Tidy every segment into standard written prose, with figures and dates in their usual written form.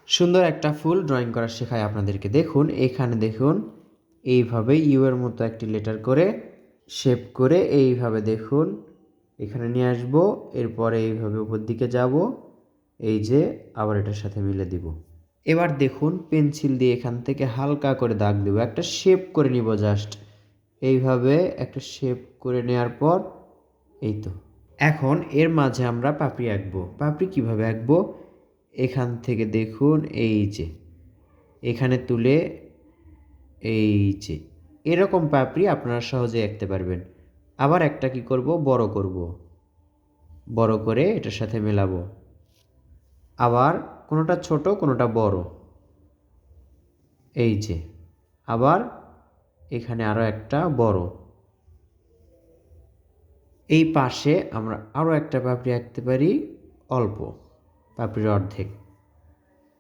সুন্দর একটা ফুল ড্রয়িং করা শেখায় আপনাদেরকে। দেখুন এখানে দেখুন এইভাবে ইউ এর মতো একটি লেটার করে শেপ করে এইভাবে দেখুন এখানে নিয়ে আসবো, এরপরে এইভাবে উপর দিকে যাব, এই যে আবার এটার সাথে মিলে দিব। এবার দেখুন পেন্সিল দিয়ে এখান থেকে হালকা করে দাগ দেব, একটা শেপ করে নিব জাস্ট এইভাবে একটা শেপ করে নেওয়ার পর এই তো। এখন এর মাঝে আমরা পাপড়ি আঁকবো। পাপড়ি কিভাবে আঁকবো, এখান থেকে দেখুন এই যে এখানে তুলে এই যে এরকম পাপড়ি আপনারা সহজে আঁকতে পারবেন। আবার একটা কি করব, বড় করব, বড় করে এটার সাথে মেলাবো। আবার কোনোটা ছোট কোনোটা বড়, এই যে আবার এখানে আরও একটা বড়। এই পাশে আমরা আরও একটা পাপড়ি আঁকতে পারি, অল্প পাপড়ির অর্ধেক।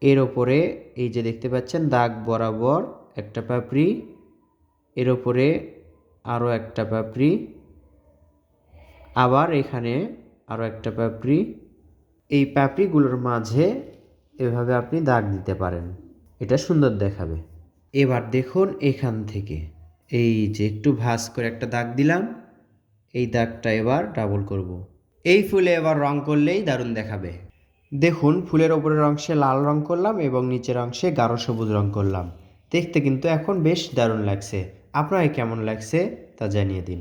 এর ওপরে এই যে দেখতে পাচ্ছেন দাগ বরাবর একটা পাপড়ি, এর ওপরে আরও একটা পাপড়ি, আবার এখানে আরও একটা পাপড়ি। এই পাপড়িগুলোর মাঝে এভাবে আপনি দাগ দিতে পারেন, এটা সুন্দর দেখাবে। এবার দেখুন এখান থেকে এই যে একটু ভাঁজ করে একটা দাগ দিলাম, এই দাগটা এবার ডাবল করব। এই ফুলে এবার রং করলেই দারুণ দেখাবে। দেখুন ফুলের ওপরের অংশে লাল রং করলাম এবং নিচের অংশে গাঢ় সবুজ রং করলাম। দেখতে কিন্তু এখন বেশ দারুণ লাগছে। আপনার কেমন লাগছে তা জানিয়ে দিন।